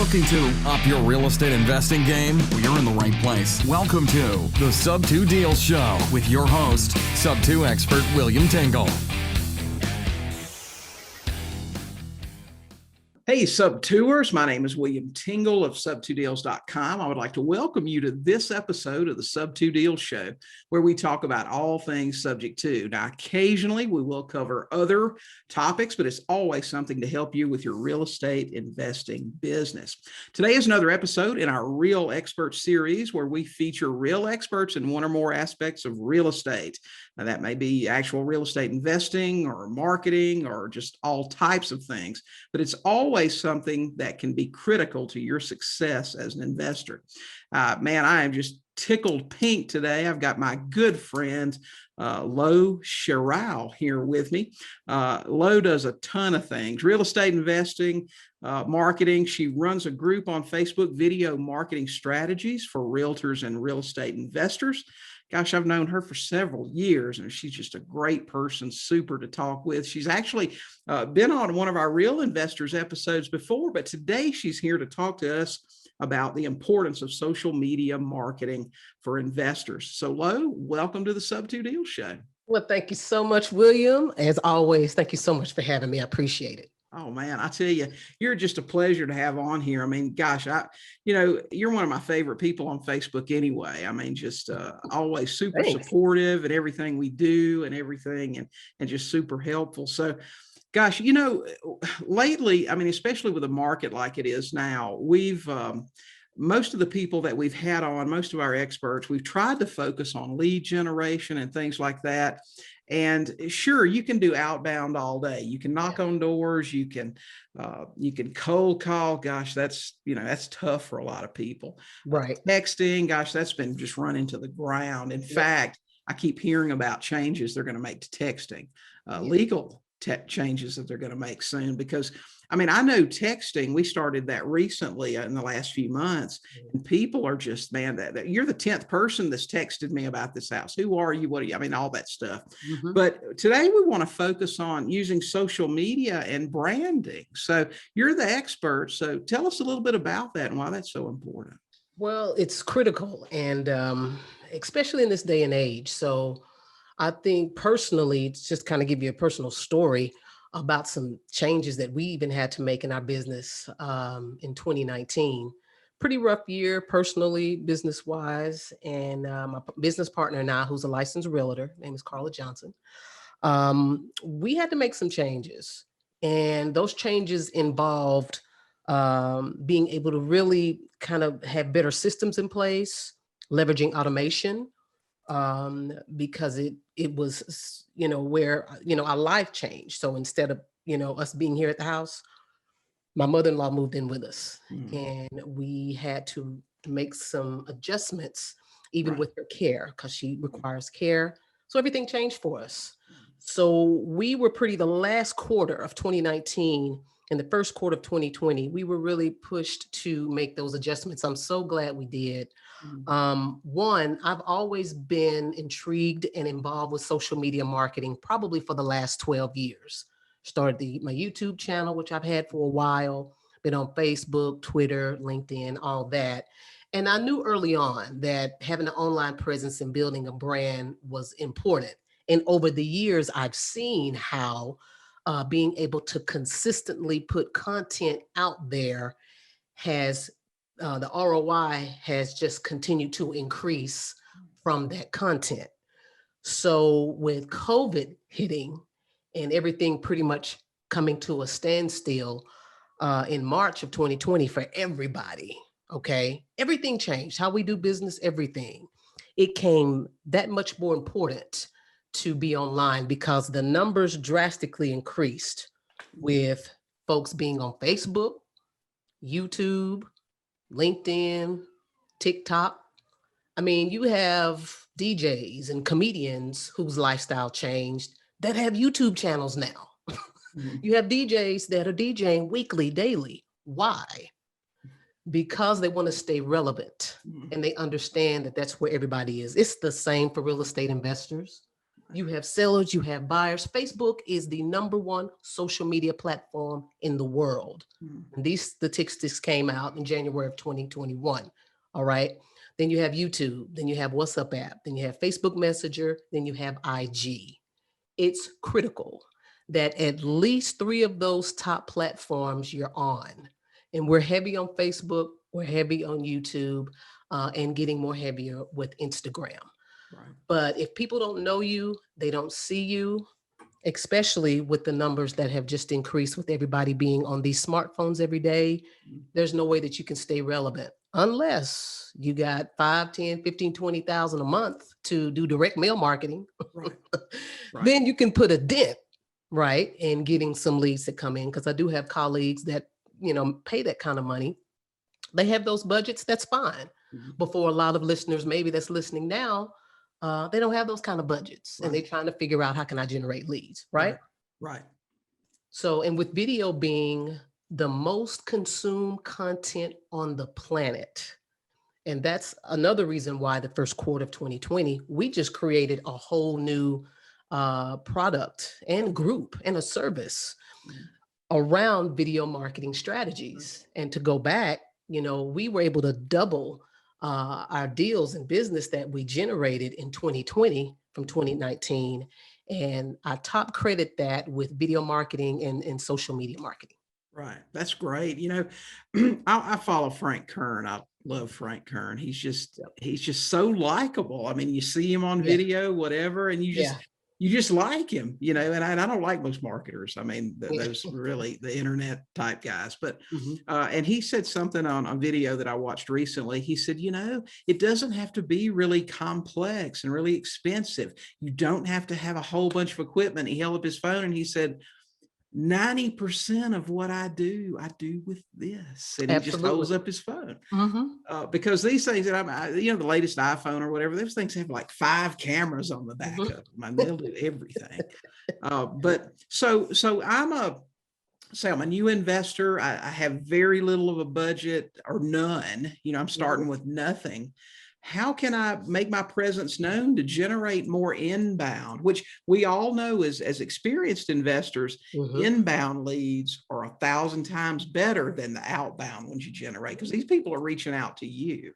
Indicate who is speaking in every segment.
Speaker 1: Looking to up your real estate investing game? Well, you're in the right place. Welcome to the Sub2Deals Show with your host, Sub2 expert William Tingle.
Speaker 2: Hey, Sub2ers, my name is William Tingle of Sub2Deals.com. I would like to welcome you to this episode of the Sub2Deals Show, where we talk about all things subject to. Now, occasionally we will cover other topics, but it's always something to help you with your real estate investing business. Today is another episode in our Real Experts series, where we feature real experts in one or more aspects of real estate. Now, that may be actual real estate investing or marketing or just all types of things, but it's always something that can be critical to your success as an investor. Man, I am just tickled pink today. I've got my good friend, Sheriow here with me. Lo does a ton of things, real estate investing, marketing. She runs a group on Facebook, Video Marketing Strategies for Realtors and Real Estate Investors. Gosh, I've known her for several years, and she's just a great person, super to talk with. She's actually been on one of our Real Investors episodes before, but today she's here to talk to us about the importance of social media marketing for investors. So, Lo, welcome to the Sub2Deals Show.
Speaker 3: Well, thank you so much, William. As always, thank you so much for having me. I appreciate it.
Speaker 2: Oh man, I tell you, you're just a pleasure to have on here. I mean, gosh, you're one of my favorite people on Facebook anyway. I mean, just always super supportive in everything we do and everything, and just super helpful. So, gosh, lately, I mean, especially with a market like it is now, we've most of the people that we've had on, most of our experts, we've tried to focus on lead generation and things like that. And sure, you can do outbound all day. You can knock on doors. You can cold call. Gosh, that's tough for a lot of people.
Speaker 3: Right.
Speaker 2: Texting, gosh, that's been just run into the ground. In fact, I keep hearing about changes they're going to make to texting, legal changes that they're going to make soon, because I mean, I know texting, we started that recently in the last few months, and people are just, man, that you're the 10th person that's texted me about this house. Who are you? What are you? I mean, all that stuff. Mm-hmm. But today we want to focus on using social media and branding. So you're the expert. So tell us a little bit about that and why that's so important.
Speaker 3: Well, it's critical, and especially in this day and age. So I think personally, just kind of give you a personal story about some changes that we even had to make in our business in 2019. Pretty rough year personally, business-wise, and my business partner now, who's a licensed realtor, name is Carla Johnson. We had to make some changes, and those changes involved being able to really kind of have better systems in place, leveraging automation, because it was, where, our life changed. So instead of, us being here at the house, my mother-in-law moved in with us, and we had to make some adjustments, even with her care, because she requires care. So everything changed for us. So we were the last quarter of 2019 and the first quarter of 2020, we were really pushed to make those adjustments. I'm so glad we did. One, I've always been intrigued and involved with social media marketing, probably for the last 12 years. Started my YouTube channel, which I've had for a while, been on Facebook, Twitter, LinkedIn, all that. And I knew early on that having an online presence and building a brand was important. And over the years, I've seen how being able to consistently put content out there has, the ROI has just continued to increase from that content. So with COVID hitting and everything pretty much coming to a standstill in March of 2020 for everybody, okay, everything changed. How we do business, everything. It came that much more important to be online because the numbers drastically increased with folks being on Facebook, YouTube, LinkedIn, TikTok. I mean, you have DJs and comedians whose lifestyle changed that have YouTube channels now. You have DJs that are DJing weekly, daily. Why? Because they want to stay relevant and they understand that that's where everybody is. It's the same for real estate investors. You have sellers, you have buyers. Facebook is the #1 social media platform in the world. And these statistics came out in January of 2021. All right. Then you have YouTube, then you have WhatsApp app, then you have Facebook Messenger, then you have IG. It's critical that at least 3 of those top platforms you're on. And we're heavy on Facebook, we're heavy on YouTube, and getting more heavier with Instagram.
Speaker 2: Right.
Speaker 3: But if people don't know you, they don't see you, especially with the numbers that have just increased with everybody being on these smartphones every day, there's no way that you can stay relevant unless you got 5, 10, 15, 20,000 a month to do direct mail marketing.
Speaker 2: Right. Right.
Speaker 3: Then you can put a dent, right, in getting some leads that come in. Because I do have colleagues that, pay that kind of money. They have those budgets, that's fine. But for a lot of listeners, maybe that's listening now, they don't have those kind of budgets, and they're trying to figure out how can I generate leads, right?
Speaker 2: Right.
Speaker 3: So, and with video being the most consumed content on the planet, and that's another reason why the first quarter of 2020, we just created a whole new product and group and a service around video marketing strategies. And to go back, we were able to double our deals and business that we generated in 2020 from 2019. And I top credit that with video marketing and social media marketing.
Speaker 2: Right. That's great. I follow Frank Kern. I love Frank Kern. He's just so likable. I mean, you see him on video, whatever, and you just like him, and I don't like most marketers. I mean, those really the internet type guys, but, and he said something on a video that I watched recently. He said, it doesn't have to be really complex and really expensive. You don't have to have a whole bunch of equipment. He held up his phone and he said, 90% of what I do with this. And he just holds up his phone. Because these things that the latest iPhone or whatever, those things have like 5 cameras on the back of them. I mean, they'll do everything. But so I'm a new investor. I have very little of a budget or none. I'm starting with nothing. How can I make my presence known to generate more inbound, which we all know as experienced investors, inbound leads are 1,000 times better than the outbound ones you generate, because these people are reaching out to you.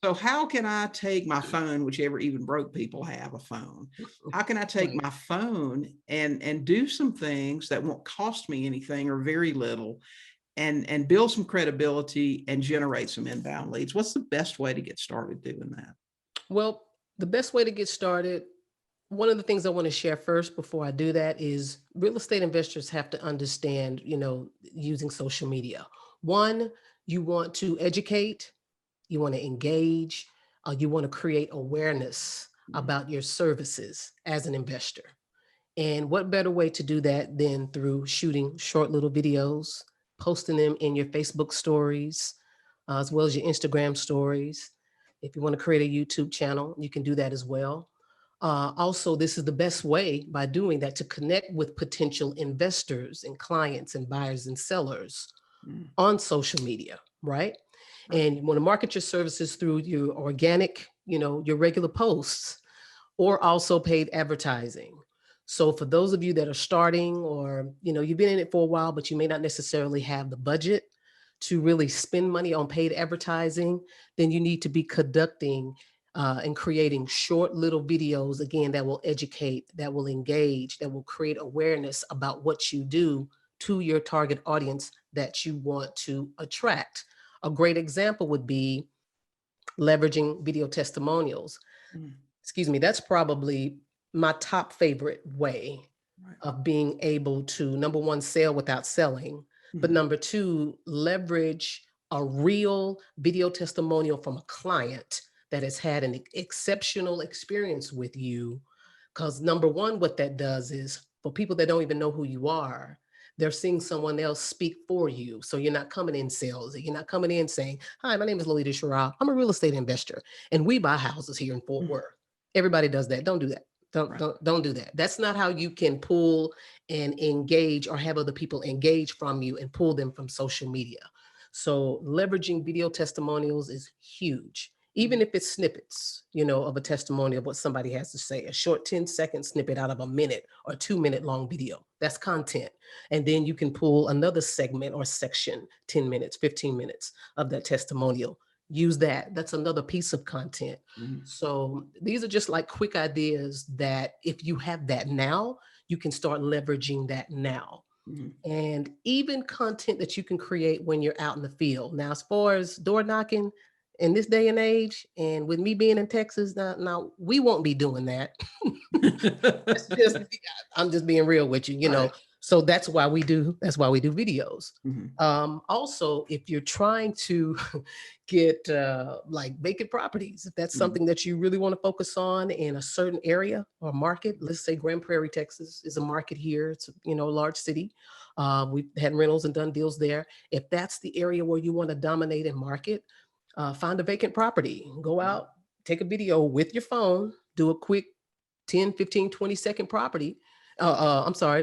Speaker 2: So how can I take my phone, whichever even broke people have a phone, how can I take my phone and do some things that won't cost me anything or very little, and build some credibility and generate some inbound leads? What's the best way to get started doing that?
Speaker 3: Well, the best way to get started, one of the things I want to share first before I do that is real estate investors have to understand, using social media. One, you want to educate, you want to engage, you want to create awareness about your services as an investor. And what better way to do that than through shooting short little videos, posting them in your Facebook stories, as well as your Instagram stories. If you want to create a YouTube channel, you can do that as well. Also, this is the best way by doing that to connect with potential investors and clients and buyers and sellers on social media, right? And you want to market your services through your organic, your regular posts, or also paid advertising. So for those of you that are starting, or, you've been in it for a while, but you may not necessarily have the budget to really spend money on paid advertising, then you need to be conducting and creating short little videos, again, that will educate, that will engage, that will create awareness about what you do to your target audience that you want to attract. A great example would be leveraging video testimonials. Excuse me, that's probably my top favorite way of being able to, number one, sell without selling, but number two, leverage a real video testimonial from a client that has had an exceptional experience with you. Because number one, what that does is, for people that don't even know who you are, they're seeing someone else speak for you. So you're not coming in sales. You're not coming in saying, "Hi, my name is Lolita Sheriow. I'm a real estate investor, and we buy houses here in Fort Worth." Everybody does that. Don't do that. Don't do that. That's not how you can pull and engage or have other people engage from you and pull them from social media. So leveraging video testimonials is huge. even if it's snippets, of a testimony of what somebody has to say, a short 10-second snippet out of a minute or 2-minute long video. That's content. And then you can pull another segment or section, 10 minutes, 15 minutes of that testimonial. Use that. That's another piece of content.
Speaker 2: Mhm.
Speaker 3: So these are just like quick ideas that if you have that now, you can start leveraging that now.
Speaker 2: Mhm.
Speaker 3: And even content that you can create when you're out in the field. Now, as far as door knocking in this day and age, and with me being in Texas, now we won't be doing that. That's just, I'm just being real with you,
Speaker 2: Right.
Speaker 3: So that's why we do videos.
Speaker 2: Mhm.
Speaker 3: Also, if you're trying to get like vacant properties, if that's
Speaker 2: Mhm.
Speaker 3: something that you really want to focus on in a certain area or market, let's say Grand Prairie, Texas is a market here. It's a large city. We've had rentals and done deals there. If that's the area where you want to dominate and market, find a vacant property, go out, take a video with your phone, do a quick 10, 15, 20-second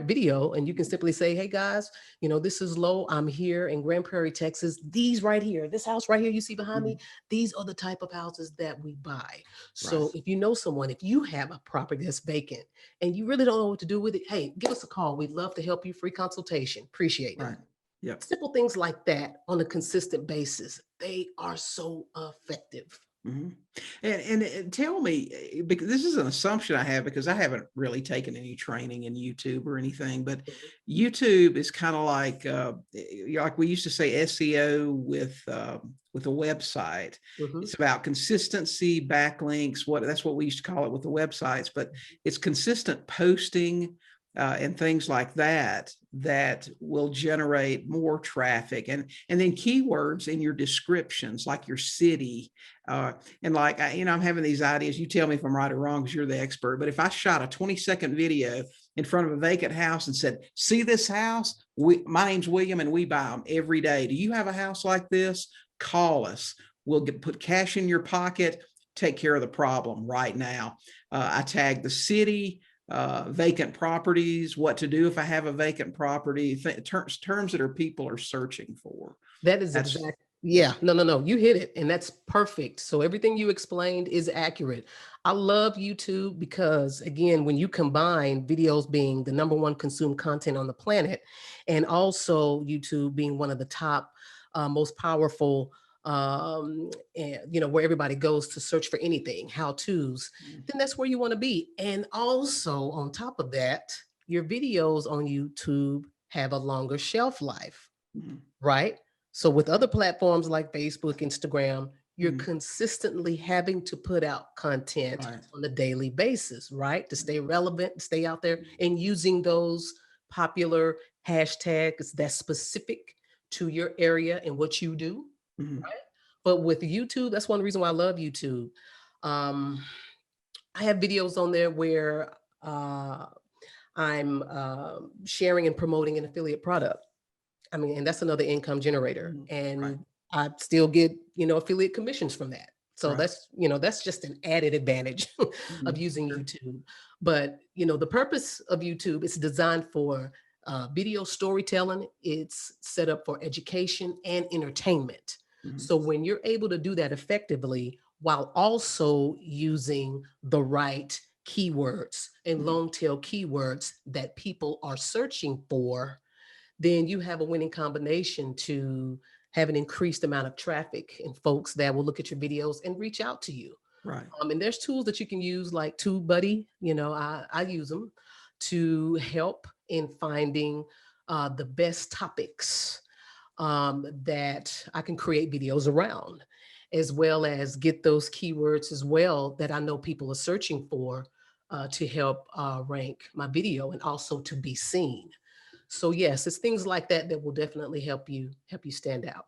Speaker 3: video. And you can simply say, hey guys, this is Lo. I'm here in Grand Prairie, Texas. These right here, this house right here you see behind me, these are the type of houses that we buy. So
Speaker 2: Right.
Speaker 3: if you know someone, if you have a property that's vacant and you really don't know what to do with it, hey, give us a call. We'd love to help you. Free consultation. Appreciate it.
Speaker 2: Right. Yep.
Speaker 3: Simple things like that on a consistent basis, they are so effective.
Speaker 2: Mhm. And tell me, because this is an assumption I have because I haven't really taken any training in YouTube or anything, but YouTube is kind of like we used to say SEO with a website.
Speaker 3: Mhm.
Speaker 2: It's about consistency, backlinks. That's what we used to call it with the websites, but it's consistent posting. And things like that will generate more traffic, and then keywords in your descriptions, like your city, and like I'm having these ideas. You tell me if I'm right or wrong because you're the expert. But if I shot a 20-second video in front of a vacant house and said, "See this house? My name's William, and we buy them every day. Do you have a house like this? Call us. We'll put cash in your pocket. Take care of the problem right now." I tag the city. Vacant properties, what to do if I have a vacant property, terms that people are searching for.
Speaker 3: That is
Speaker 2: That's
Speaker 3: exact. Yeah, no. You hit it, and that's perfect. So everything you explained is accurate. I love YouTube because, again, when you combine videos being the number one consumed content on the planet, and also YouTube being one of the top, most powerful, and where everybody goes to search for anything, how to's, then that's where you want to be. And also, on top of that, your videos on YouTube have a longer shelf life,
Speaker 2: Mhm.
Speaker 3: right? So with other platforms like Facebook, Instagram, you're
Speaker 2: Mhm.
Speaker 3: consistently having to put out content
Speaker 2: Right.
Speaker 3: on a daily basis, right? To stay relevant, stay out there, and using those popular hashtags that's specific to your area and what you do,
Speaker 2: Mhm.
Speaker 3: right? But with YouTube, that's one reason why I love YouTube. Um, I have videos on there where I'm sharing and promoting an affiliate product. I mean, and that's another income generator.
Speaker 2: Mhm. Right.
Speaker 3: And I still get, affiliate commissions from that. So
Speaker 2: Right.
Speaker 3: that's just an added advantage of
Speaker 2: Mhm.
Speaker 3: using
Speaker 2: Sure.
Speaker 3: YouTube. But, the purpose of YouTube is designed for video storytelling. It's set up for education and entertainment.
Speaker 2: Mhm.
Speaker 3: So when you're able to do that effectively while also using the right keywords and
Speaker 2: Mhm.
Speaker 3: long tail keywords that people are searching for, then you have a winning combination to have an increased amount of traffic and folks that will look at your videos and reach out to you.
Speaker 2: Right.
Speaker 3: And there's tools that you can use like TubeBuddy. I use them to help in finding the best topics that I can create videos around, as well as get those keywords as well that I know people are searching for to help rank my video and also to be seen. So yes, it's things like that that will definitely help you stand out.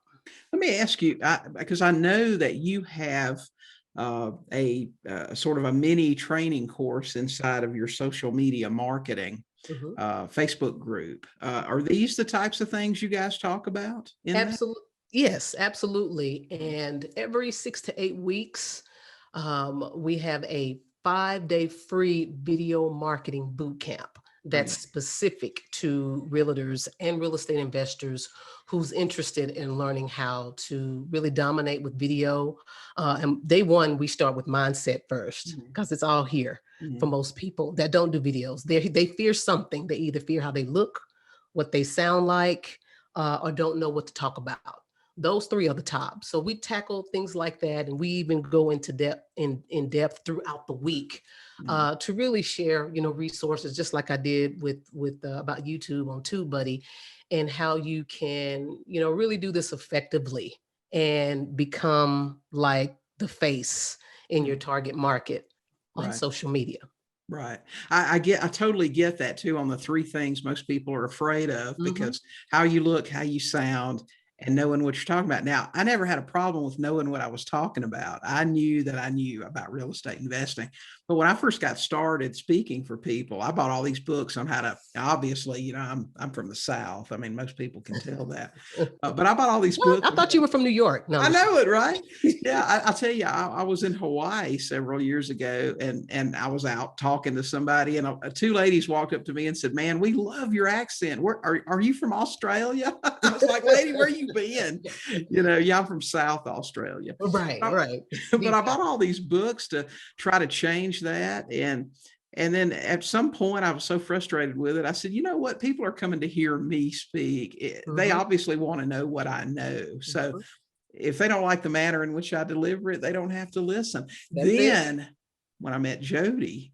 Speaker 2: Let me ask you, because I know that you have a sort of a mini training course inside of your social media marketing
Speaker 3: Mhm.
Speaker 2: Facebook group. Are these the types of things you guys talk about in that?
Speaker 3: Absolutely. Yes, absolutely. And every 6 to 8 weeks, we have a 5-day free video marketing boot camp that's specific to realtors and real estate investors who's interested in learning how to really dominate with video. And day one, we start with mindset first, because it's all here for most people that don't do videos. They fear something. They either fear how they look, what they sound like, or don't know what to talk about. Those three are the top. So we tackle things like that, and we even go into depth in depth throughout the week to really share, resources, just like I did with about YouTube on TubeBuddy, and how you can, really do this effectively and become like the face in your target market on social media.
Speaker 2: Right. I totally get that too, on the three things most people are afraid of, because how you look, how you sound, and knowing what you're talking about. Now, I never had a problem with knowing what I was talking about. I knew that I knew about real estate investing. But when I first got started speaking for people, I bought all these books on how to, obviously, I'm from the South. I mean, most people can tell that. But I bought all these books.
Speaker 3: I thought you were from New York. No,
Speaker 2: I know it, right? Yeah, I'll tell you, I was in Hawaii several years ago, and I was out talking to somebody, and two ladies walked up to me and said, "Man, we love your accent. Are you from Australia?" I was like, "Lady, where you been?" Yeah, I'm from South Australia.
Speaker 3: Right.
Speaker 2: But I bought all these books to try to change that. And then at some point I was so frustrated with it. I said, you know what? People are coming to hear me speak. They obviously want to know what I know. So if they don't like the manner in which I deliver it, they don't have to listen. Then when I met Jody,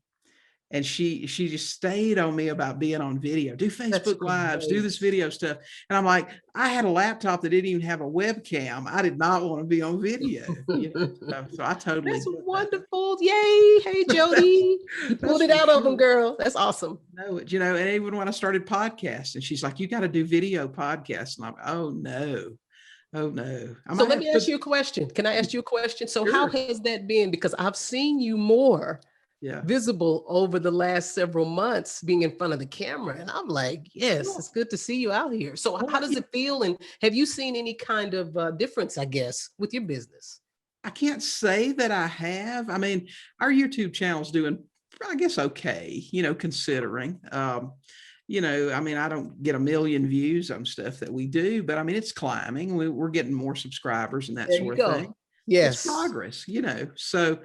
Speaker 2: and she just stayed on me about being on video, do Facebook Lives, do this video stuff. And I'm like, I had a laptop that didn't even have a webcam. I did not want to be on video. So I totally.
Speaker 3: That's wonderful. Yay. Hey, Jody. You pulled it out of them, girl. That's awesome.
Speaker 2: No, and even when I started podcasting, she's like, you got to do video podcasts. And I'm like, oh no.
Speaker 3: So let me ask you a question. Can I ask you a question? So how has that been? Because I've seen you more visible over the last several months being in front of the camera. And I'm like, yes, it's good to see you out here. So how does it feel? And have you seen any kind of difference, I guess, with your business?
Speaker 2: I can't say that I have. I mean, our YouTube channel's doing, I guess, okay, considering. I mean, I don't get a million views on stuff that we do, but I mean, it's climbing. We're getting more subscribers and that sort of thing.
Speaker 3: Yes.
Speaker 2: It's progress, So,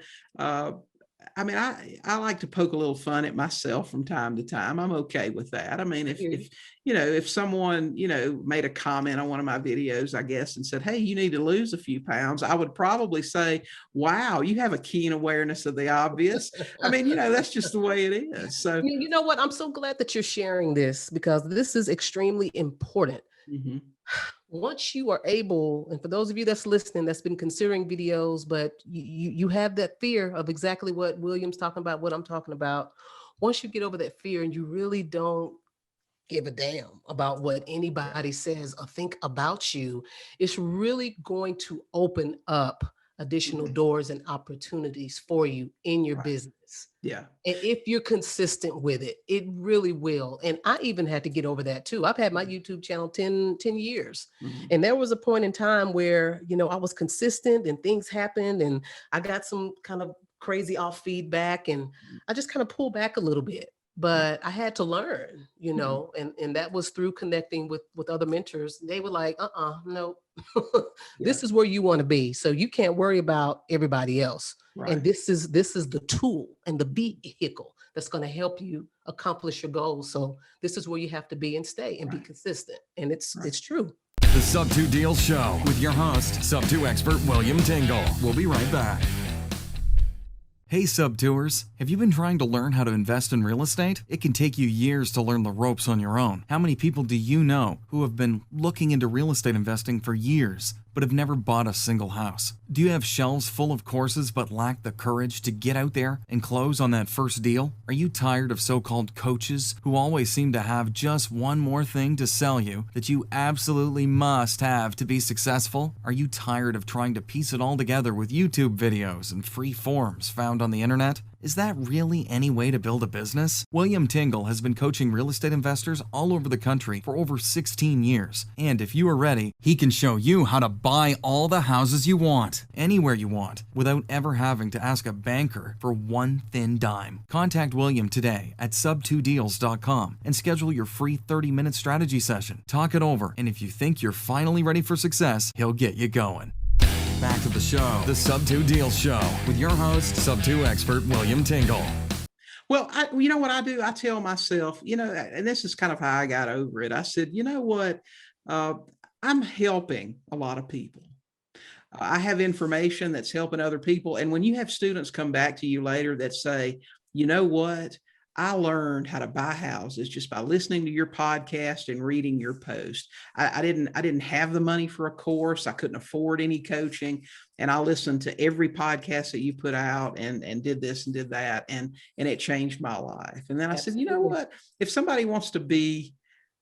Speaker 2: I mean, I like to poke a little fun at myself from time to time. I'm okay with that. I mean, if someone, made a comment on one of my videos, I guess, and said, hey, you need to lose a few pounds, I would probably say, wow, you have a keen awareness of the obvious. I mean, that's just the way it is. So,
Speaker 3: you know what? I'm so glad that you're sharing this, because this is extremely important. Once you are able, and for those of you that's listening, that's been considering videos, but you have that fear of exactly what William's talking about, what I'm talking about. Once you get over that fear and you really don't give a damn about what anybody says or think about you, it's really going to open up additional doors and opportunities for you in your business.
Speaker 2: Yeah.
Speaker 3: And if you're consistent with it, it really will. And I even had to get over that too. I've had my YouTube channel 10 years. And there was a point in time where, I was consistent and things happened and I got some kind of crazy off feedback and I just kind of pulled back a little bit. But I had to learn, and that was through connecting with other mentors. They were like, no, this is where you want to be. So you can't worry about everybody else. Right. And this is the tool and the vehicle that's going to help you accomplish your goals. So this is where you have to be and stay and be consistent. And it's true.
Speaker 1: The Sub2Deals Show with your host, Sub2 expert William Tingle. We'll be right back. Hey Sub2ers, have you been trying to learn how to invest in real estate? It can take you years to learn the ropes on your own. How many people do you know who have been looking into real estate investing for years, but have never bought a single house? Do you have shelves full of courses but lack the courage to get out there and close on that first deal? Are you tired of so-called coaches who always seem to have just one more thing to sell you that you absolutely must have to be successful? Are you tired of trying to piece it all together with YouTube videos and free forms found on the internet? Is that really any way to build a business? William Tingle has been coaching real estate investors all over the country for over 16 years. And if you are ready, he can show you how to buy all the houses you want, anywhere you want, without ever having to ask a banker for one thin dime. Contact William today at Sub2Deals.com and schedule your free 30-minute strategy session. Talk it over, and if you think you're finally ready for success, he'll get you going. Back to the show, the Sub2Deals Show, with your host, Sub2 expert William Tingle.
Speaker 2: Well, you know what I do? I tell myself, and this is kind of how I got over it. I said, you know what? I'm helping a lot of people. I have information that's helping other people. And when you have students come back to you later that say, you know what? I learned how to buy houses just by listening to your podcast and reading your post. I didn't have the money for a course. I couldn't afford any coaching. And I listened to every podcast that you put out and did this and did that. And it changed my life. And then I said, you know what? If somebody wants to be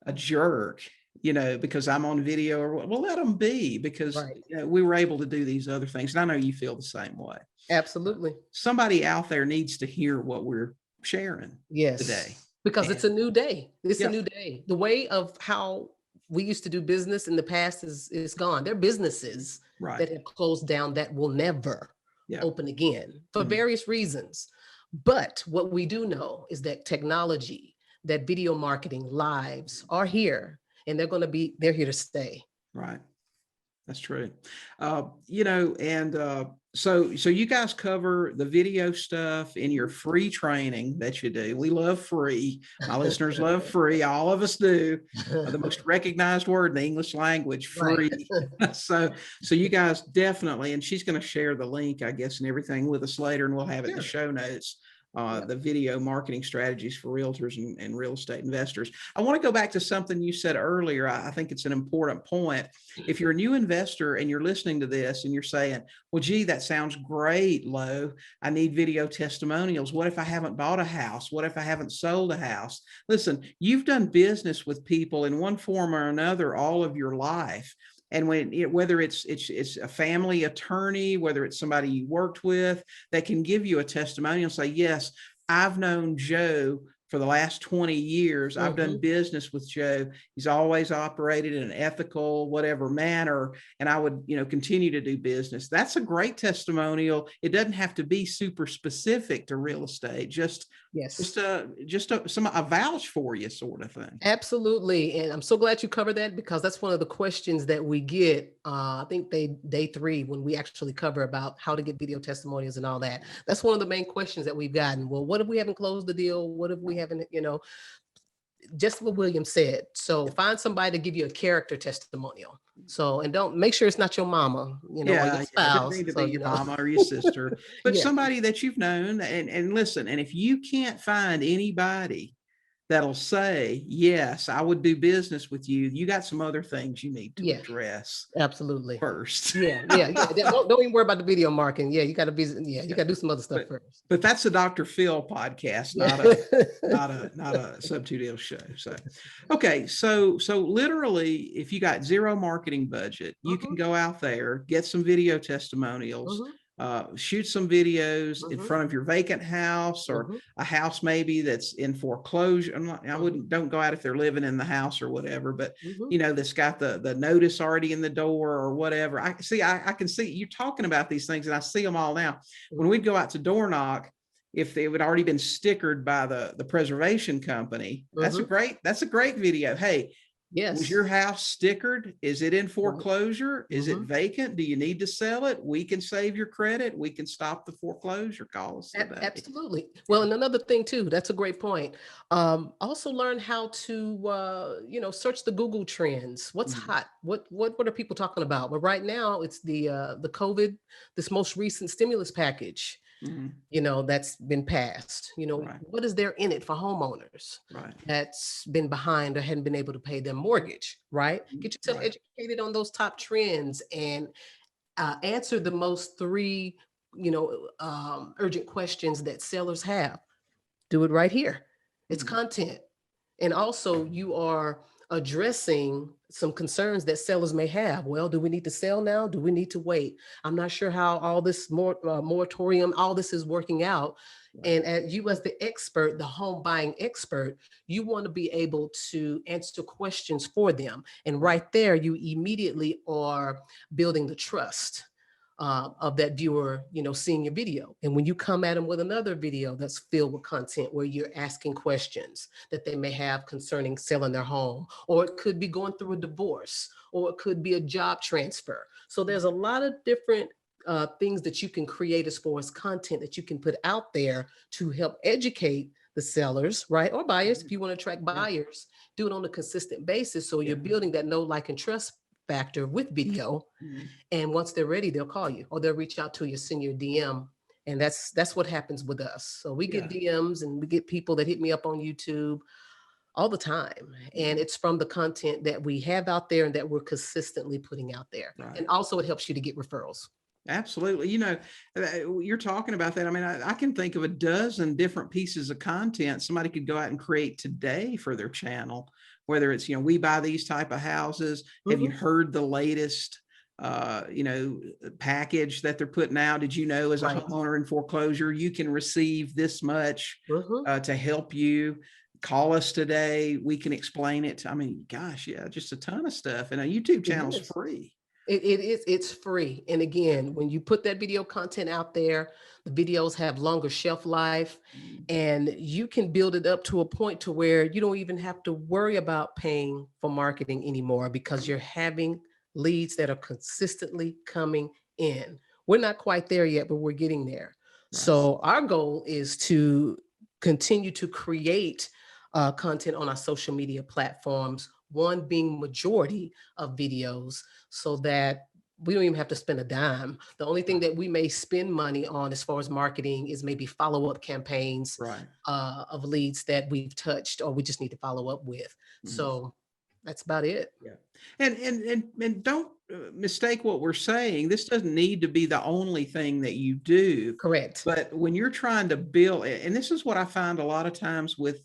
Speaker 2: a jerk, because I'm on video, or well, let them be, because we were able to do these other things. And I know you feel the same way.
Speaker 3: Absolutely.
Speaker 2: Somebody out there needs to hear what we're sharing today,
Speaker 3: because it's a new day. It's a new day. The way of how we used to do business in the past is gone. There are businesses that have closed down that will never open again for various reasons. But what we do know is that technology, that video marketing, lives are here, and they're here to stay. Right.
Speaker 2: That's true. So you guys cover the video stuff in your free training that you do. We love free. My listeners love free. All of us do. The most recognized word in the English language, free. Right. So you guys definitely, and she's going to share the link, I guess, and everything with us later, and we'll have it in the show notes. The video marketing strategies for realtors and real estate investors. I want to go back to something you said earlier. I think it's an important point. If you're a new investor and you're listening to this and you're saying, well, gee, that sounds great, Lo. I need video testimonials. What if I haven't bought a house? What if I haven't sold a house? Listen, you've done business with people in one form or another all of your life. And whether it's a family attorney, whether it's somebody you worked with, that can give you a testimonial and say, yes, I've known Joe for the last 20 years. I've done business with Joe. He's always operated in an ethical, whatever manner, and I would, continue to do business. That's a great testimonial. It doesn't have to be super specific to real estate. Just a vouch for you sort of thing.
Speaker 3: Absolutely. And I'm so glad you covered that, because that's one of the questions that we get. I think day 3, when we actually cover about how to get video testimonials and all that. That's one of the main questions that we've gotten. Well, what if we haven't closed the deal? What if we haven't, just what William said. So find somebody to give you a character testimonial. So, and don't make sure it's not your mama, or your spouse.
Speaker 2: It doesn't need to be your mama or your sister, but somebody that you've known. And listen, and if you can't find anybody that'll say, yes, I would do business with you, you got some other things you need to address.
Speaker 3: Absolutely.
Speaker 2: First.
Speaker 3: Don't even worry about the video marketing. You got to be, you got to do some other stuff first.
Speaker 2: But that's a Dr. Phil podcast, not a Sub2Deals show. So, okay. So literally, if you got zero marketing budget, you can go out there, get some video testimonials, shoot some videos in front of your vacant house, or a house maybe that's in foreclosure. Don't go out if they're living in the house or whatever, but that's got the notice already in the door or whatever. I can see you talking about these things, and I see them all now. When we'd go out to door knock, if they would already been stickered by the preservation company, that's a great video. Hey,
Speaker 3: yes.
Speaker 2: Was your house stickered? Is it in foreclosure? Is it vacant? Do you need to sell it? We can save your credit. We can stop the foreclosure. Call us today.
Speaker 3: Absolutely. Well, and another thing too, that's a great point. Also learn how to, search the Google trends. What's hot? What are people talking about? But right now it's the COVID, this most recent stimulus package. That's been passed. What is there in it for homeowners that's been behind or hadn't been able to pay their mortgage, right? Get yourself educated on those top trends and answer the most 3, urgent questions that sellers have. Do it right here. It's content. And also you are addressing some concerns that sellers may have. Well, do we need to sell now? Do we need to wait? I'm not sure how all this moratorium, all this is working out. And as you as the expert, the home buying expert, you want to be able to answer questions for them. And right there, you immediately are building the trust of that viewer, seeing your video. And when you come at them with another video that's filled with content where you're asking questions that they may have concerning selling their home, or it could be going through a divorce, or it could be a job transfer. So there's a lot of different things that you can create as far as content that you can put out there to help educate the sellers, right? Or buyers. If you want to attract buyers, do it on a consistent basis. So you're building that know, like, and trust factor with video. And once they're ready, they'll call you or they'll reach out to you, send you a DM. And that's what happens with us. So we get DMs and we get people that hit me up on YouTube all the time. And it's from the content that we have out there and that we're consistently putting out there. And also it helps you to get referrals.
Speaker 2: Absolutely. You're talking about that. I mean, I can think of a dozen different pieces of content somebody could go out and create today for their channel, whether it's, we buy these type of houses. Have you heard the latest, package that they're putting out? Did you know, as a homeowner in foreclosure, you can receive this much to help you? Call us today. We can explain it. I mean, gosh, just a ton of stuff. And a YouTube channel is free.
Speaker 3: It's free. And again, when you put that video content out there, the videos have longer shelf life and you can build it up to a point to where you don't even have to worry about paying for marketing anymore because you're having leads that are consistently coming in. We're not quite there yet, but we're getting there. So our goal is to continue to create content on our social media platforms, one being majority of videos, so that we don't even have to spend a dime. The only thing that we may spend money on as far as marketing is maybe follow-up campaigns of leads that we've touched or we just need to follow up with. So that's about it.
Speaker 2: And don't mistake what we're saying. This doesn't need to be the only thing that you do.
Speaker 3: Correct.
Speaker 2: But when you're trying to build, and this is what I find a lot of times with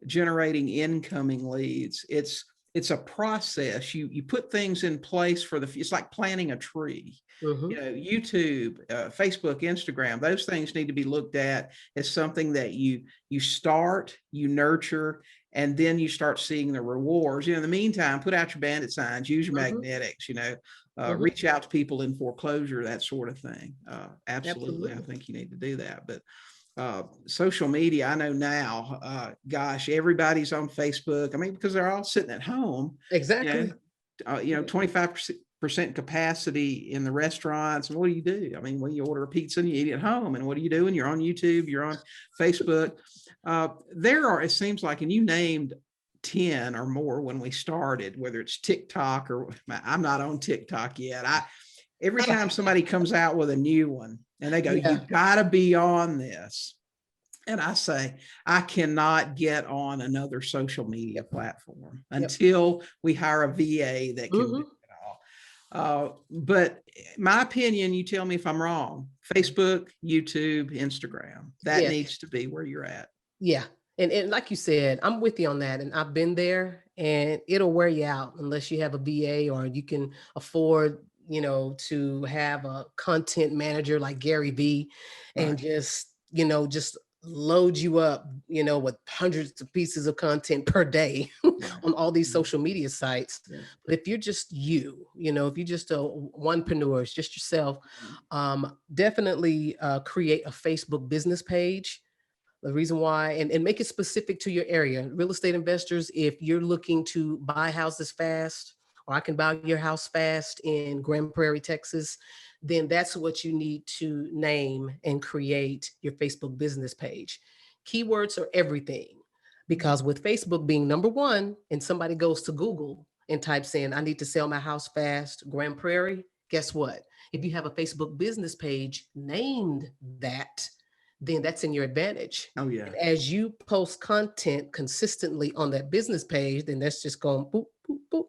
Speaker 2: generating incoming leads, it's a process. You put things in place it's like planting a tree. YouTube, Facebook, Instagram, those things need to be looked at as something that you start, you nurture, and then you start seeing the rewards. In the meantime, put out your bandit signs, use your magnetics, reach out to people in foreclosure, that sort of thing. Absolutely. I think you need to do that. But social media, I know now, gosh, everybody's on Facebook. I mean, because they're all sitting at home.
Speaker 3: Exactly.
Speaker 2: 25% capacity in the restaurants. And what do? I mean, when you order a pizza and you eat it at home, and what are you doing? You're on YouTube, you're on Facebook. It seems like, and you named 10 or more when we started, whether it's TikTok or I'm not on TikTok yet. Every time somebody comes out with a new one and they go, you gotta be on this. And I say, I cannot get on another social media platform until we hire a VA that can do it all. But my opinion, you tell me if I'm wrong, Facebook, YouTube, Instagram, that needs to be where you're at.
Speaker 3: Yeah. And like you said, I'm with you on that. And I've been there and it'll wear you out unless you have a VA or you can afford, to have a content manager like Gary V and just load you up, with hundreds of pieces of content per day on all these social media sites. But if you're just if you're just a onepreneur, it's just yourself, definitely create a Facebook business page. The reason why, and make it specific to your area. Real estate investors, if you're looking to buy houses fast, or I can buy your house fast in Grand Prairie, Texas, then that's what you need to name and create your Facebook business page. Keywords are everything, because with Facebook being number one, and somebody goes to Google and types in, I need to sell my house fast, Grand Prairie, guess what? If you have a Facebook business page named that, then that's in your advantage.
Speaker 2: Oh yeah.
Speaker 3: And as you post content consistently on that business page, then that's just going boop, boop, boop.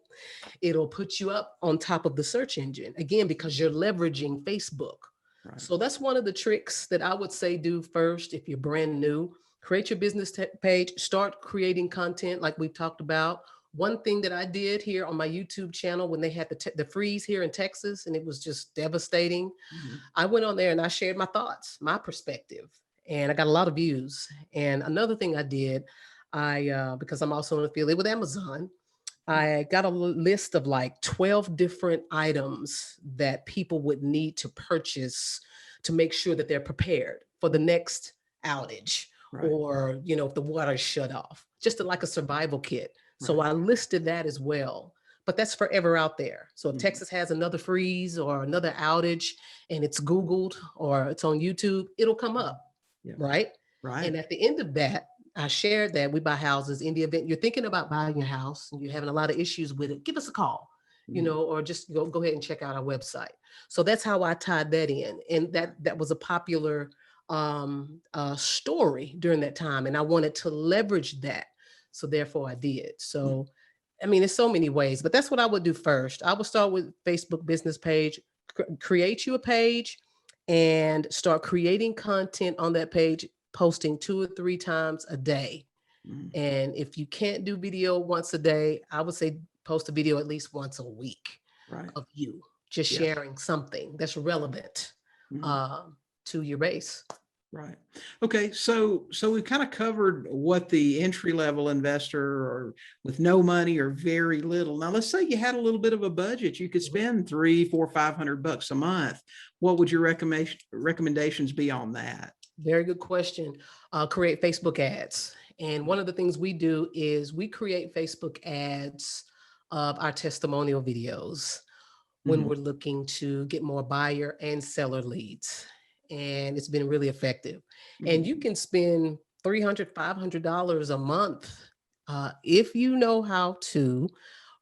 Speaker 3: It'll put you up on top of the search engine again, because you're leveraging Facebook. Right. So that's one of the tricks that I would say do first. If you're brand new, create your business page, start creating content like we've talked about. One thing that I did here on my YouTube channel when they had the freeze here in Texas, and it was just devastating. I went on there and I shared my thoughts, my perspective. and I got a lot of views. And another thing I did, because I'm also an affiliate with Amazon, I got a list of like 12 different items that people would need to purchase to make sure that they're prepared for the next outage,
Speaker 2: Right.
Speaker 3: or, if the water's shut off, just like a survival kit. So
Speaker 2: Right.
Speaker 3: I listed that as well, but that's forever out there. So if Texas has another freeze or another outage and it's Googled or it's on YouTube, it'll come up,
Speaker 2: Yeah.
Speaker 3: right?
Speaker 2: Right.
Speaker 3: And at the end of that, I shared that we buy houses in the event you're thinking about buying a house and you're having a lot of issues with it, give us a call, or just go ahead and check out our website. So that's how I tied that in. And that was a popular story during that time. And I wanted to leverage that. So therefore I did. So, I mean, there's so many ways, but that's what I would do first. I would start with Facebook business page, create you a page and start creating content on that page, posting 2 or 3 times a day. And if you can't do video once a day, I would say post a video at least once a week of you just sharing something that's relevant to your base.
Speaker 2: Right. Okay. So we've kind of covered what the entry level investor or with no money or very little. Now, let's say you had a little bit of a budget, you could spend $300, $400, $500 a month. What would your recommendations be on that?
Speaker 3: Very good question. Create Facebook ads. And one of the things we do is we create Facebook ads of our testimonial videos when we're looking to get more buyer and seller leads. And it's been really effective. And you can spend $300, $500 a month if you know how to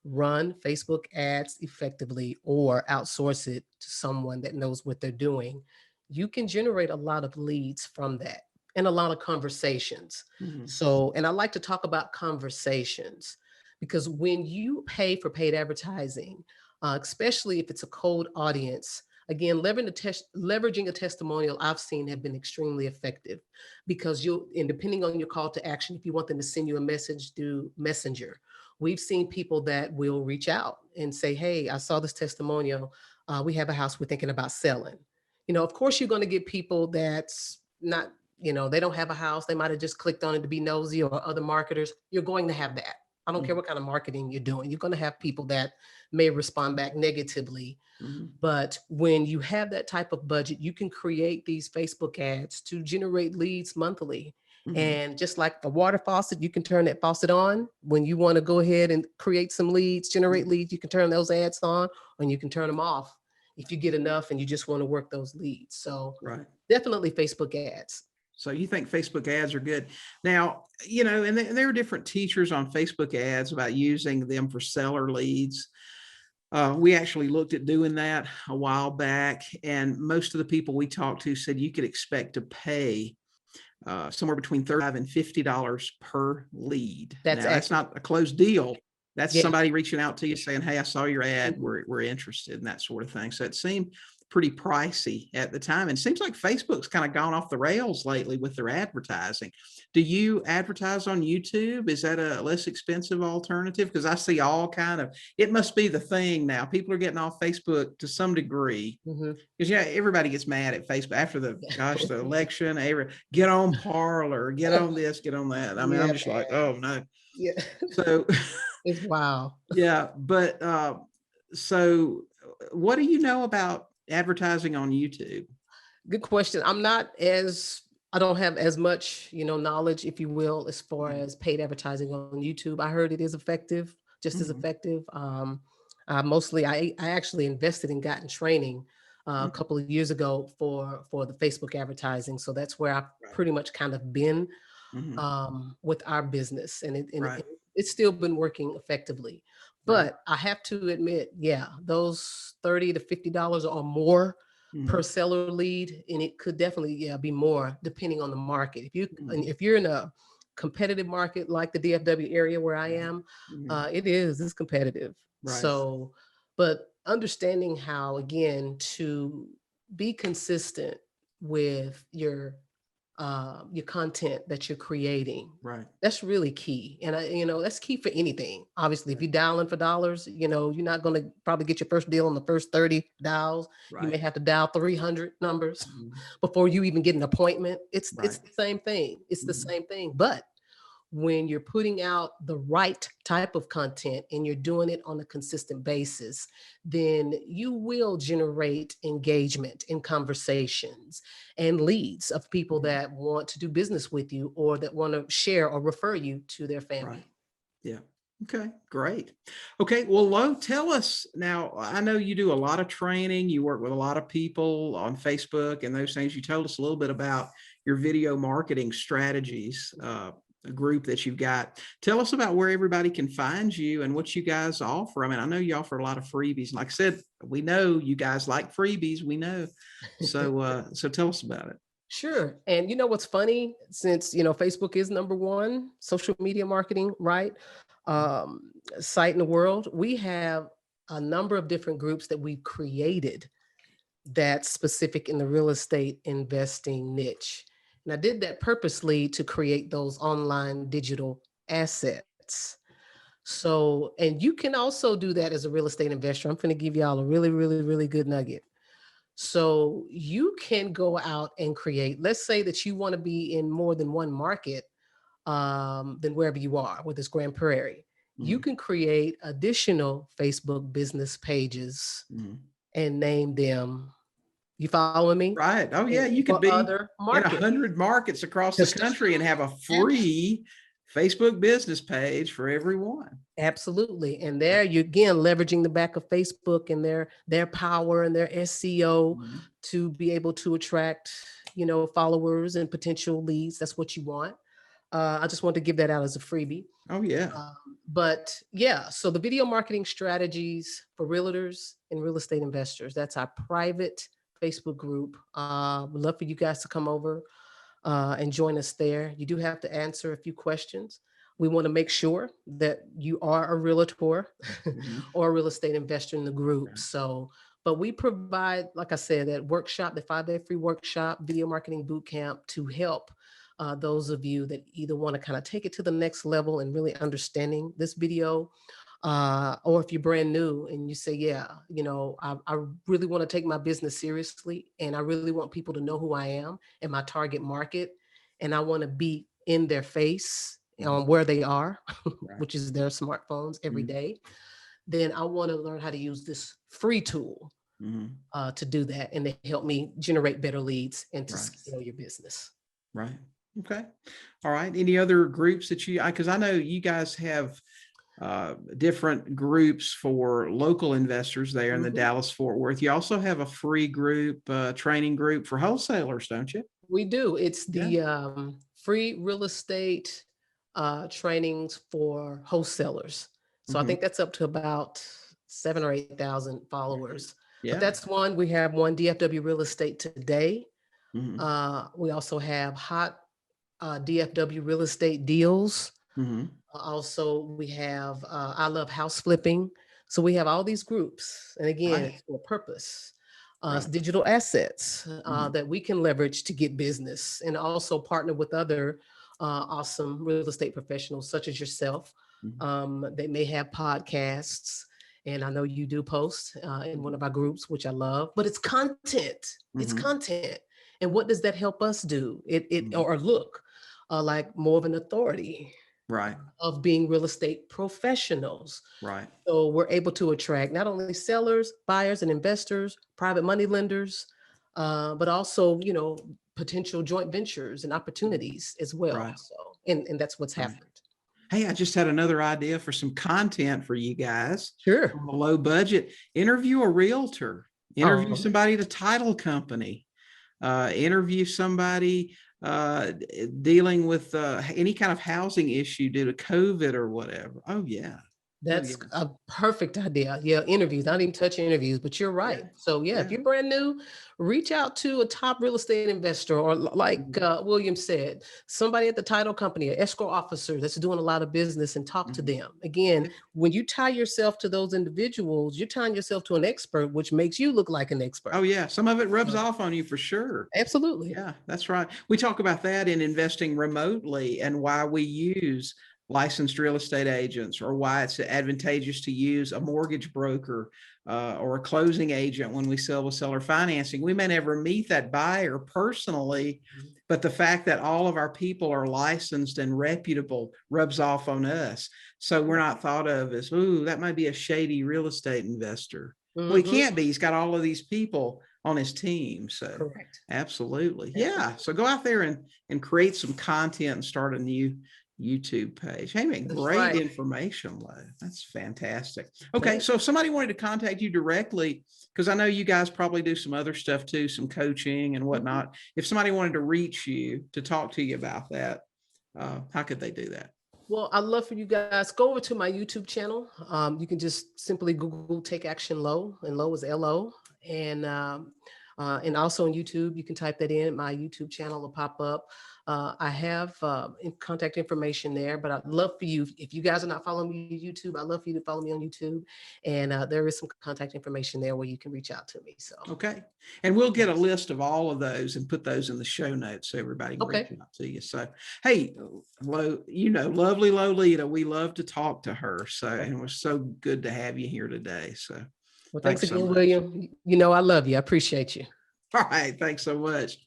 Speaker 3: run Facebook ads effectively or outsource it to someone that knows what they're doing. You can generate a lot of leads from that and a lot of conversations. So, and I like to talk about conversations because when you pay for paid advertising, especially if it's a cold audience, again, leveraging a testimonial I've seen have been extremely effective because and depending on your call to action, if you want them to send you a message through Messenger, we've seen people that will reach out and say, hey, I saw this testimonial. We have a house we're thinking about selling. Of course, you're going to get people that's not, they don't have a house. They might have just clicked on it to be nosy or other marketers. You're going to have that. I don't care what kind of marketing you're doing. You're going to have people that may respond back negatively. But when you have that type of budget, you can create these Facebook ads to generate leads monthly. And just like the water faucet, you can turn that faucet on when you want to go ahead and create some leads, generate leads. You can turn those ads on and you can turn them off if you get enough and you just want to work those leads. So definitely Facebook ads.
Speaker 2: So you think Facebook ads are good. Now, and there are different teachers on Facebook ads about using them for seller leads. We actually looked at doing that a while back, and most of the people we talked to said you could expect to pay somewhere between $35 and $50 per lead. That's not a closed deal. That's somebody reaching out to you saying, hey, I saw your ad. We're interested in that sort of thing. So it seemed pretty pricey at the time. And it seems like Facebook's kind of gone off the rails lately with their advertising. Do you advertise on YouTube? Is that a less expensive alternative? Because I see it must be the thing now. People are getting off Facebook to some degree. Because everybody gets mad at Facebook after the election. Get on Parler, get on this, get on that. I mean, I'm just like, oh no.
Speaker 3: Yeah.
Speaker 2: So
Speaker 3: it's wow.
Speaker 2: Yeah. But so what do you know about advertising on YouTube?
Speaker 3: Good question. I don't have as much, knowledge, if you will, as far as paid advertising on YouTube. I heard it is effective, just as effective. I actually invested and got in training a couple of years ago for the Facebook advertising. So that's where I've pretty much kind of been with our business, and it's still been working effectively. But I have to admit, those $30 to $50 or more per seller lead, and it could definitely be more depending on the market. If you're in a competitive market like the DFW area where I am, it's competitive. So, but understanding how, again, to be consistent with your your content that you're creating.
Speaker 2: Right.
Speaker 3: That's really key. And that's key for anything. Obviously, if you're dialing for dollars, you're not going to probably get your first deal on the first 30 dials.
Speaker 2: Right.
Speaker 3: You may have to dial 300 numbers
Speaker 2: Mhm.
Speaker 3: before you even get an appointment. It's
Speaker 2: Right.
Speaker 3: the same thing. It's the
Speaker 2: Mhm.
Speaker 3: same thing. But when you're putting out the right type of content and you're doing it on a consistent basis, then you will generate engagement in conversations and leads of people
Speaker 2: Mhm.
Speaker 3: that want to do business with you or that want to share or refer you to their
Speaker 2: Right.
Speaker 3: family.
Speaker 2: Yeah. Okay, great. Okay, well, Lo, tell us now. I know you do a lot of training. You work with a lot of people on Facebook and those things. You told us a little bit about your video marketing strategies, a group that you've got. Tell us about where everybody can find you and what you guys offer. I mean, I know you offer a lot of freebies. And like I said, we know you guys like freebies. We know. So tell us about it.
Speaker 3: Sure. And you know what's funny? Since Facebook is number one social media marketing, right? Site in the world, we have a number of different groups that we've created that's specific in the real estate investing niche. And I did that purposely to create those online digital assets. So, and you can also do that as a real estate investor. I'm going to give y'all a really, really, really good nugget. So you can go out and create, let's say that you want to be in more than one market than wherever you are, whether it's Grand Prairie. You
Speaker 2: Mhm.
Speaker 3: can create additional Facebook business pages
Speaker 2: Mhm.
Speaker 3: and name them. You following me?
Speaker 2: Right. Oh, yeah. You could
Speaker 3: For
Speaker 2: be
Speaker 3: other
Speaker 2: in
Speaker 3: markets.
Speaker 2: 100 markets across the
Speaker 3: Just
Speaker 2: country and have a free Facebook business page for everyone.
Speaker 3: absolutely. And there you again leveraging the back of Facebook and their power and their SEO
Speaker 2: Mhm.
Speaker 3: to be able to attract, followers and potential leads. That's what you want. I just want to give that out as a freebie.
Speaker 2: Oh, yeah.
Speaker 3: But yeah, so the video marketing strategies for realtors and real estate investors, that's our private Facebook group. We'd love for you guys to come over and join us there. You do have to answer a few questions. We want to make sure that you are a realtor
Speaker 2: Mhm.
Speaker 3: or a real estate investor in the group.
Speaker 2: Right.
Speaker 3: So, but we provide, like I said, that workshop, the 5-day free workshop, video marketing boot camp to help those of you that either want to kind of take it to the next level and really understanding this video, or if you're brand new and you say, yeah, I really want to take my business seriously and I really want people to know who I am and my target market, and I want to be in their face on where they are,
Speaker 2: Right.
Speaker 3: which is their smartphones every
Speaker 2: Mhm.
Speaker 3: day, then I want to learn how to use this free tool
Speaker 2: Mhm.
Speaker 3: to do that and to help me generate better leads and to
Speaker 2: Right.
Speaker 3: scale your business.
Speaker 2: Right. Okay. All right. Any other groups that because I know you guys have different groups for local investors there in the
Speaker 3: Mhm.
Speaker 2: Dallas Fort Worth. You also have a free group, training group for wholesalers, don't you?
Speaker 3: We do. It's
Speaker 2: Yeah.
Speaker 3: the free real estate trainings for wholesalers. So I
Speaker 2: Mhm.
Speaker 3: think that's up to about 7 or 8,000 followers. But
Speaker 2: Yeah.
Speaker 3: that's one. We have one DFW Real Estate Today.
Speaker 2: Mhm.
Speaker 3: We also have hot DFW Real Estate Deals.
Speaker 2: Mhm.
Speaker 3: Also, we have I Love House Flipping. So we have all these groups. And again,
Speaker 2: Right.
Speaker 3: it's for a purpose. It's
Speaker 2: Right.
Speaker 3: digital assets
Speaker 2: Mhm.
Speaker 3: that we can leverage to get business and also partner with other awesome real estate professionals such as yourself.
Speaker 2: Mhm.
Speaker 3: They may have podcasts. And I know you do post in one of our groups, which I love, but it's content. It's
Speaker 2: Mhm.
Speaker 3: content. And what does that help us do? It
Speaker 2: Mhm.
Speaker 3: or look like more of an authority
Speaker 2: Right.
Speaker 3: of being real estate professionals.
Speaker 2: Right.
Speaker 3: So we're able to attract not only sellers, buyers, and investors, private money lenders, but also, potential joint ventures and opportunities as well.
Speaker 2: Right.
Speaker 3: So, and that's what's
Speaker 2: Right.
Speaker 3: happened.
Speaker 2: Hey, I just had another idea for some content for you guys
Speaker 3: Sure.
Speaker 2: on a low budget. Interview a realtor, interview
Speaker 3: Oh,
Speaker 2: somebody at a title company, interview somebody dealing with any kind of housing issue due to COVID or whatever. Oh, yeah.
Speaker 3: That's a perfect idea. Yeah, interviews. I didn't even touch interviews, but you're right.
Speaker 2: Yeah.
Speaker 3: So yeah, if you're brand new, reach out to a top real estate investor, or like William said, somebody at the title company, an escrow officer that's doing a lot of business, and talk to them. Again, when you tie yourself to those individuals, you're tying yourself to an expert, which makes you look like an expert.
Speaker 2: Oh yeah, some of it rubs off on you for sure.
Speaker 3: Absolutely.
Speaker 2: Yeah, that's right. We talk about that in investing remotely and why we use licensed real estate agents, or why it's advantageous to use a mortgage broker or a closing agent when we sell with seller financing. We may never meet that buyer personally, but the fact that all of our people are licensed and reputable rubs off on us. So we're not thought of as, ooh, that might be a shady real estate investor. Well, he can't be. He's got all of these people on his team. So
Speaker 3: Correct.
Speaker 2: Absolutely. Yeah. So go out there and create some content and start a new YouTube page. Hey, man, great information, Lo. That's fantastic. Okay. So if somebody wanted to contact you directly, because I know you guys probably do some other stuff too, some coaching and whatnot. If somebody wanted to reach you to talk to you about that, how could they do that?
Speaker 3: Well, I'd love for you guys, go over to my YouTube channel. You can just simply Google Take Action Lo, and Lo is L-O. And also on YouTube, you can type that in. My YouTube channel will pop up. I have contact information there, but I'd love for you, if you guys are not following me on YouTube, I'd love for you to follow me on YouTube. And there is some contact information there where you can reach out to me. So
Speaker 2: okay. And we'll get a list of all of those and put those in the show notes so everybody can reach out to you. So, hey, lovely Lolita, we love to talk to her. So, and it was so good to have you here today. So,
Speaker 3: well, thanks again, William. I love you. I appreciate you.
Speaker 2: All right. Thanks so much.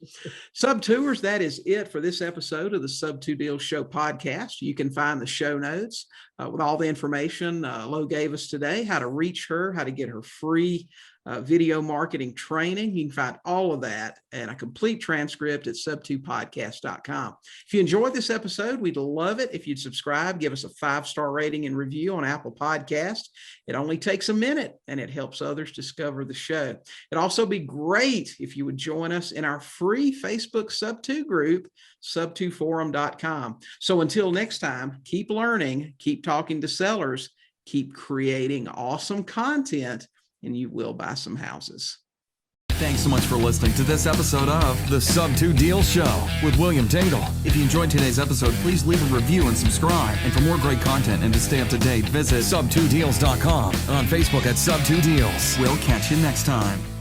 Speaker 2: Sub-Tours, that is it for this episode of the Sub2Deals Show podcast. You can find the show notes with all the information Lo gave us today, how to reach her, how to get her free video marketing training. You can find all of that and a complete transcript at sub2podcast.com. If you enjoyed this episode, we'd love it if you'd subscribe, give us a 5-star rating and review on Apple Podcasts. It only takes a minute and it helps others discover the show. It'd also be great if you would join us in our free Facebook Sub2 group, sub2forum.com. So until next time, keep learning, keep talking to sellers, keep creating awesome content, and you will buy some houses.
Speaker 1: Thanks so much for listening to this episode of the Sub2Deals Show with William Tingle. If you enjoyed today's episode, please leave a review and subscribe. And for more great content and to stay up to date, visit sub2deals.com, on Facebook at Sub2Deals. We'll catch you next time.